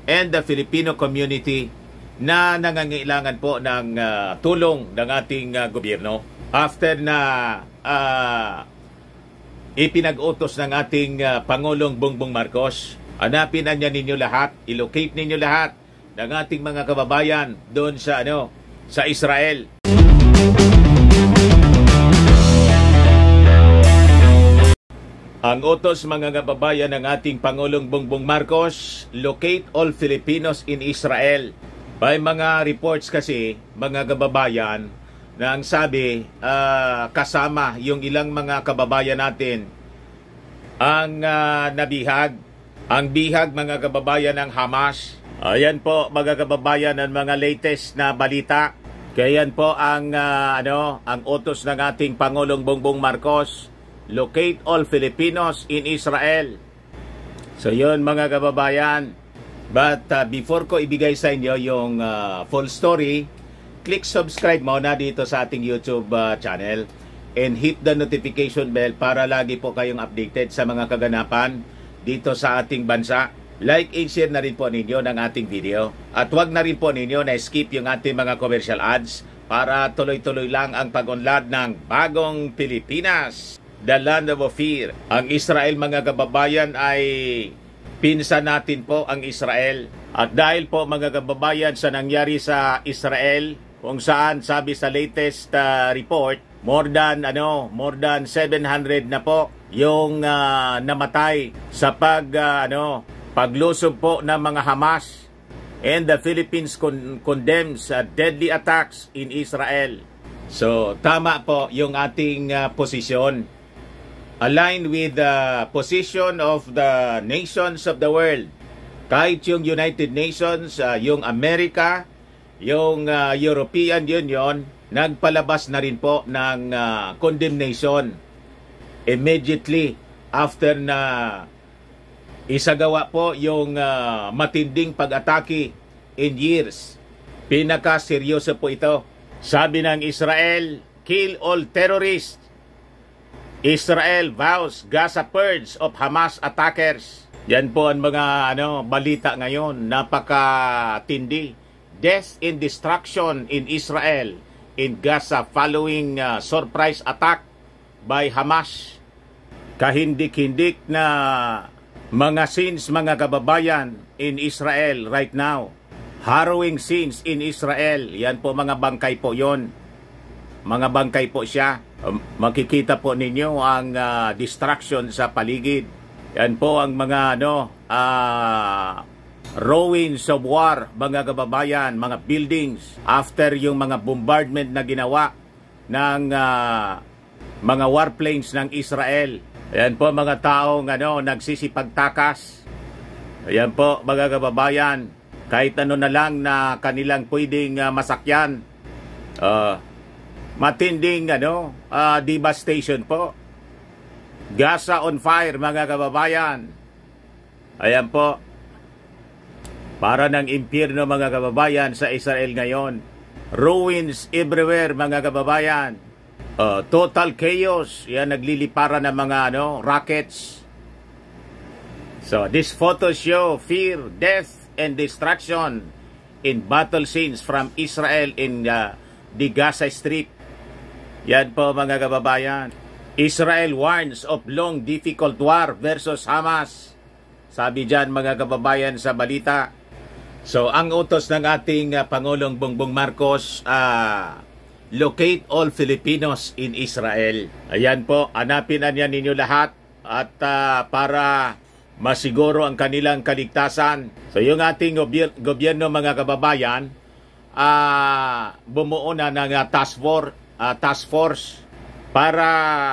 and the Filipino community na nangangailangan po ng tulong ng ating gobyerno. After na ipinag-utos ng ating Pangulong Bongbong Marcos, hanapin niya ninyo lahat, ilocate ninyo lahat ng ating mga kababayan doon sa sa Israel. Ang utos mga kababayan ng ating Pangulong Bongbong Marcos, locate all Filipinos in Israel. May mga reports kasi mga kababayan na ang sabi kasama yung ilang mga kababayan natin ang nabihag. Ang bihag mga kababayan ng Hamas. Ayan po mga kababayan ang mga latest na balita. Kaya yan po ang ang utos ng ating Pangulong Bongbong Marcos. Locate all Filipinos in Israel. So yun mga kababayan. But before ko ibigay sa inyo yung full story, click subscribe muna dito sa ating YouTube channel and hit the notification bell para lagi po kayong updated sa mga kaganapan dito sa ating bansa. Like and share na rin po ninyo ng ating video. At wag na rin po ninyo na skip yung ating mga commercial ads para tuloy-tuloy lang ang pag-unlad ng bagong Pilipinas. The land of fear. Ang Israel mga kababayan ay pinsan natin po ang Israel. At dahil po mga kababayan sa nangyari sa Israel, kung saan sabi sa latest report, more than 700 na po yung namatay sa paglusob po ng mga Hamas. And the Philippines condemns deadly attacks in Israel. So tama po yung ating posisyon. Aligned with the position of the nations of the world. Kahit yung United Nations, yung Amerika, yung European Union, nagpalabas na rin po ng condemnation immediately after na isagawa po yung matinding pag-atake in years. Pinaka-seryoso po ito. Sabi ng Israel, kill all terrorists. Israel vows Gaza purge of Hamas attackers. Yan po ang mga balita ngayon. Napakatindi. Death and destruction in Israel in Gaza following surprise attack by Hamas. Kahindik-hindik na mga scenes mga kababayan in Israel right now. Harrowing scenes in Israel. Yan po mga bangkay po yon. Mga bangkay po siya. Makikita po ninyo ang destruction sa paligid. Yan po ang mga ruins of war, mga kababayan, mga buildings after yung mga bombardment na ginawa ng mga warplanes ng Israel. Yan po mga taong nagsisipagtakas. Yan po mga kababayan, kahit na lang na kanilang pwedeng masakyan. Matinding devastation po. Gaza on fire mga kababayan. Ayan po. Para ng impyerno mga kababayan sa Israel ngayon. Ruins everywhere mga kababayan. Total chaos. Yan nagliliparan ng mga rockets. So this photos show fear, death and destruction in battle scenes from Israel in the Gaza Strip. Yan po mga kababayan. Israel warns of long difficult war versus Hamas. Sabi dyan mga kababayan sa balita. So ang utos ng ating Pangulong Bongbong Marcos, locate all Filipinos in Israel. Ayan po, hanapin na ninyo lahat at para masiguro ang kanilang kaligtasan. So yung ating gobyerno mga kababayan, bumuo na ng task force para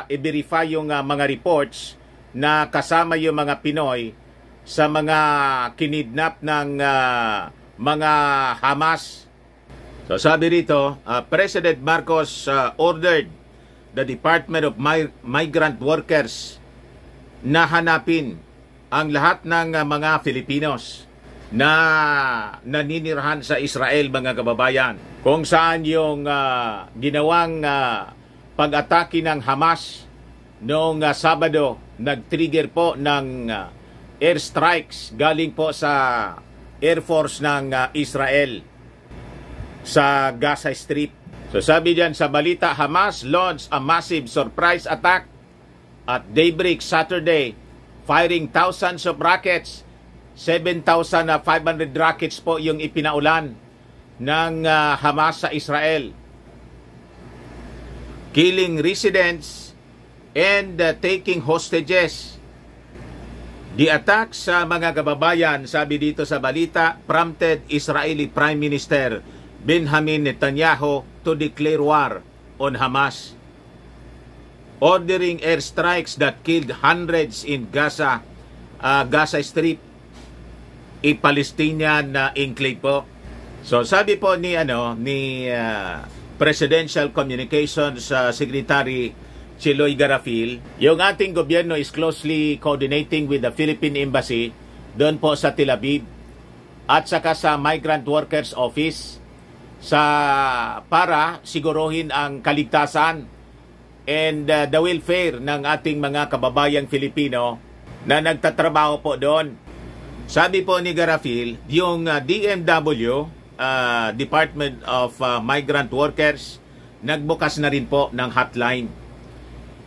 i-verify yung mga reports na kasama yung mga Pinoy sa mga kinidnap ng mga Hamas. So sabi rito, President Marcos ordered the Department of Migrant Workers na hanapin ang lahat ng mga Filipinos na naninirahan sa Israel mga kababayan, kung saan yung ginawang pag-atake ng Hamas noong Sabado, nag-trigger po ng airstrikes galing po sa Air Force ng Israel sa Gaza Strip. So sabi diyan sa balita, Hamas launched a massive surprise attack at daybreak Saturday, firing thousands of rockets. 7,500 rockets po yung ipinaulan ng Hamas sa Israel, killing residents and taking hostages. The attack sa mga kababayan, sabi dito sa balita, prompted Israeli Prime Minister Benjamin Netanyahu to declare war on Hamas, ordering airstrikes that killed hundreds in Gaza Strip, a Palestinian enclave po. So sabi po ni Presidential Communications Secretary Chiloy Garafil, yung ating gobyerno is closely coordinating with the Philippine Embassy doon po sa Tel Aviv at saka sa Migrant Workers Office para siguruhin ang kaligtasan and the welfare ng ating mga kababayang Filipino na nagtatrabaho po doon. Sabi po ni Garafil, yung DMW, Department of Migrant Workers, nagbukas na rin po ng hotline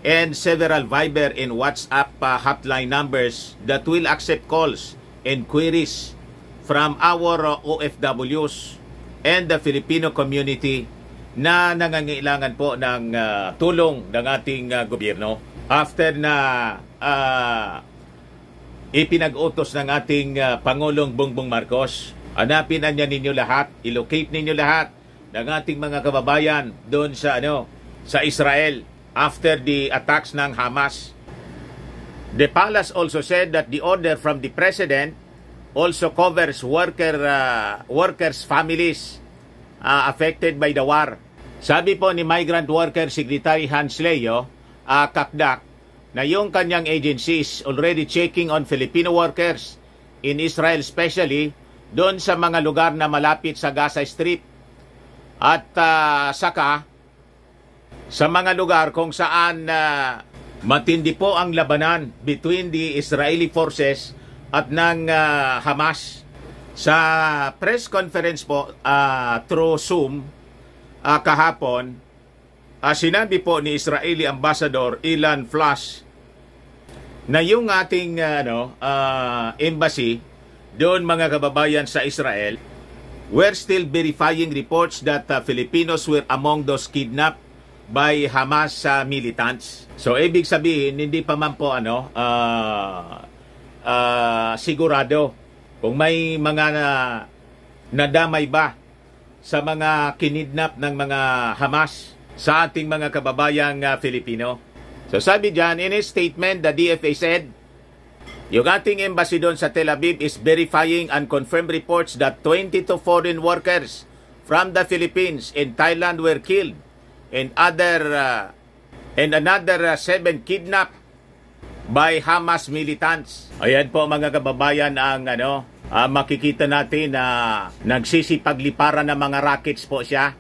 and several Viber and WhatsApp hotline numbers that will accept calls and queries from our OFWs and the Filipino community na nangangailangan po ng tulong ng ating gobyerno. After na ipinag-utos ng ating Pangulong Bongbong Marcos, hanapin niya ninyo lahat, ilocate ninyo lahat ng ating mga kababayan doon sa sa Israel after the attacks ng Hamas. The palace also said that the order from the president also covers workers' families affected by the war. Sabi po ni Migrant Worker Secretary Hans Leo Kakdak na yung kanyang agency is already checking on Filipino workers in Israel, especially doon sa mga lugar na malapit sa Gaza Strip at saka sa mga lugar kung saan matindi po ang labanan between the Israeli forces at ng Hamas. Sa press conference po through Zoom kahapon, sinabi po ni Israeli Ambassador Ilan Flash na yung ating embassy doon, mga kababayan sa Israel, we're still verifying reports that Filipinos were among those kidnapped by Hamas militants. So ibig sabihin, hindi pa man po sigurado kung may mga nadamay ba sa mga kinidnap ng mga Hamas sa ating mga kababayang Filipino. So sabi dyan, in a statement, the DFA said, yung ating embassy doon sa Tel Aviv is verifying and confirmed reports that 22 foreign workers from the Philippines and Thailand were killed and another 7 kidnapped by Hamas militants. Ayan po, mga kababayan, ang makikita natin na nagsisipagliparan ng mga rockets po siya.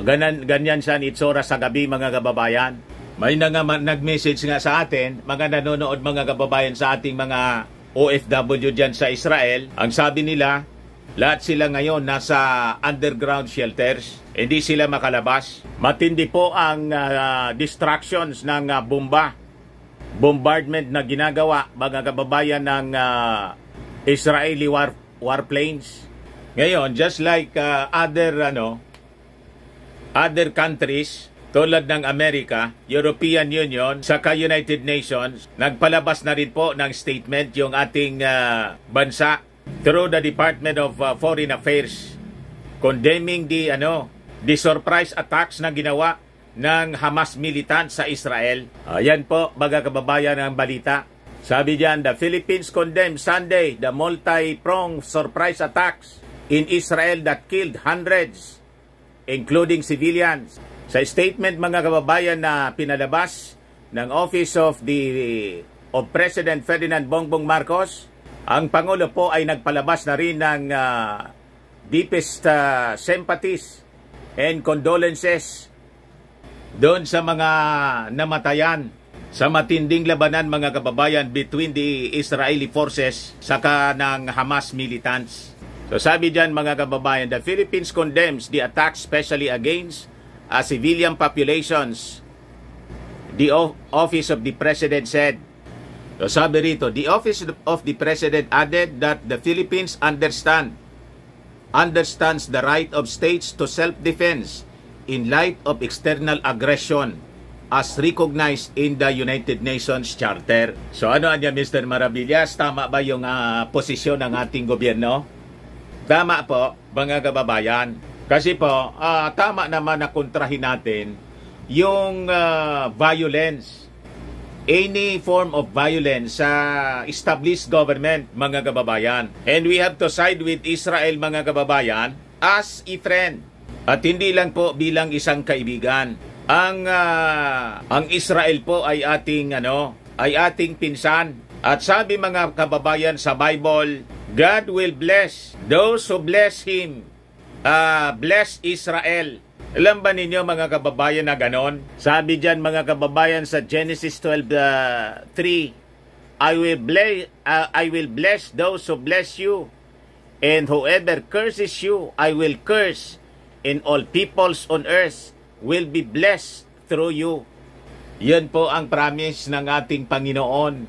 Ganyan siya itsura sa gabi, mga kababayan. May nag-message nga sa atin, mga nanonood, mga kababayan, sa ating mga OFW dyan sa Israel. Ang sabi nila, lahat sila ngayon nasa underground shelters. Hindi sila makalabas. Matindi po ang distractions ng bombardment na ginagawa, mga kababayan, ng Israeli warplanes. Ngayon, just like other countries, tulad ng Amerika, European Union, saka United Nations, nagpalabas na rin po ng statement yung ating bansa through the Department of Foreign Affairs, condemning the surprise attacks na ginawa ng Hamas militant sa Israel. Yan po, mga kababayan, ang balita. Sabi diyan, the Philippines condemned Sunday the multi-pronged surprise attacks in Israel that killed hundreds, including civilians. Sa statement, mga kababayan, na pinalabas ng Office of President Ferdinand Bongbong Marcos, ang Pangulo po ay nagpalabas na rin ng deepest sympathies and condolences doon sa mga namatayan sa matinding labanan mga kababayan between the Israeli forces saka ng Hamas militants. So sabi dyan mga kababayan, the Philippines condemns the attack especially against civilian populations. The Office of the President said. So sabi rito, the Office of the President added that the Philippines understands the right of states to self-defense in light of external aggression as recognized in the United Nations Charter. So ano niya Mr. Maravillas, tama ba yung posisyon ng ating gobyerno? Tama po, mga kababayan. Kasi po, tama naman na kontrahin natin yung violence. Any form of violence sa established government, mga kababayan. And we have to side with Israel, mga kababayan, as a friend. At hindi lang po bilang isang kaibigan. Ang Israel po ay ating pinsan. At sabi mga kababayan sa Bible, God will bless those who bless Him. Bless Israel. Alam ba ninyo mga kababayan na ganon? Sabi dyan mga kababayan sa Genesis 12:3, I will bless those who bless you, and whoever curses you, I will curse, and all peoples on earth will be blessed through you. Yan po ang promise ng ating Panginoon.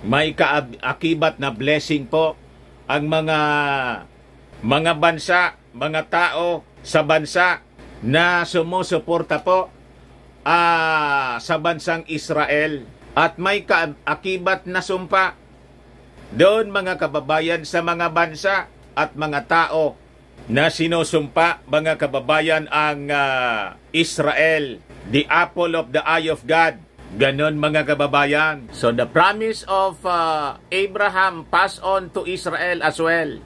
May kaakibat na blessing po ang mga bansa, mga tao sa bansa na sumusuporta po sa bansang Israel. At may kaakibat na sumpa doon mga kababayan sa mga bansa at mga tao na sinusumpa mga kababayan ang Israel, the apple of the eye of God. Ganon mga kababayan. So the promise of Abraham passed on to Israel as well.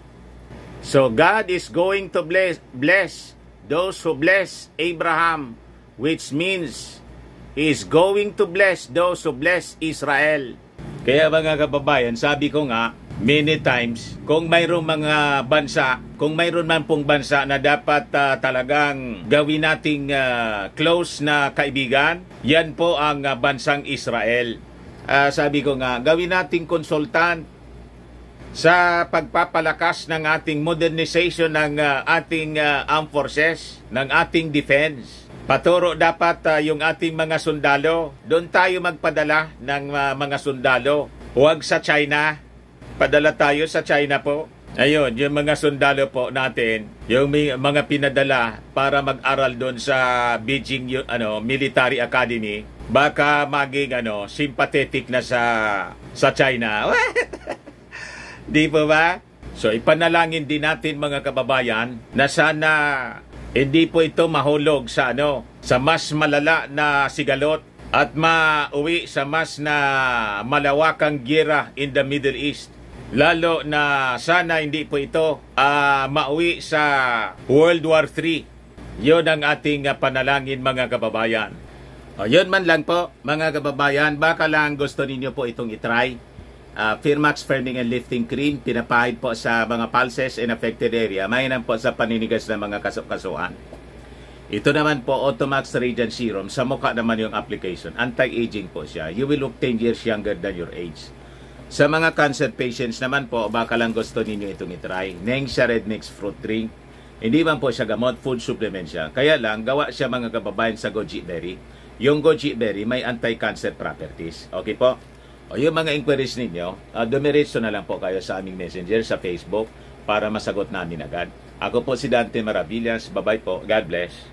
So God is going to bless those who bless Abraham, which means He is going to bless those who bless Israel. Kaya mga kababayan, sabi ko nga, many times, kung mayroong mga bansa, kung mayroon man pong bansa na dapat talagang gawin nating close na kaibigan, yan po ang bansang Israel. Sabi ko nga, gawin nating consultant sa pagpapalakas ng ating modernization ng ating armed forces, ng ating defense. Paturo dapat yung ating mga sundalo. Doon tayo magpadala ng mga sundalo. Huwag sa China. Padala tayo sa China po. Ayun, yung mga sundalo po natin, yung mga pinadala para mag-aral doon sa Beijing Military Academy, baka maging sympathetic na sa China. Di po ba? So ipanalangin din natin mga kababayan na sana hindi po ito mahulog sa mas malala na sigalot at mauwi sa mas na malawakang giyera in the Middle East. Lalo na sana hindi po ito mauwi sa World War III. Yun ang ating panalangin mga kababayan. Yun man lang po mga kababayan, baka lang gusto ninyo po itong itry. Firmax Firming and Lifting Cream, pinapahid po sa mga pulses in affected area. Mainam po sa paninigas ng mga kasukasuan. Ito naman po, Automax Radiant Serum. Sa mukha naman yung application. Anti-aging po siya. You will look 10 years younger than your age. Sa mga cancer patients naman po, baka lang gusto ninyo itong itry. Nengxia Red Mix Fruit Drink. Hindi man po siya gamot, food supplement siya. Kaya lang, gawa siya mga kababayan sa goji berry. Yung goji berry may anti-cancer properties. Okay po? O yung mga inquiries ninyo, dumiretso na lang po kayo sa aming messenger sa Facebook para masagot namin agad. Ako po si Dante Maravillas. Bye-bye po. God bless.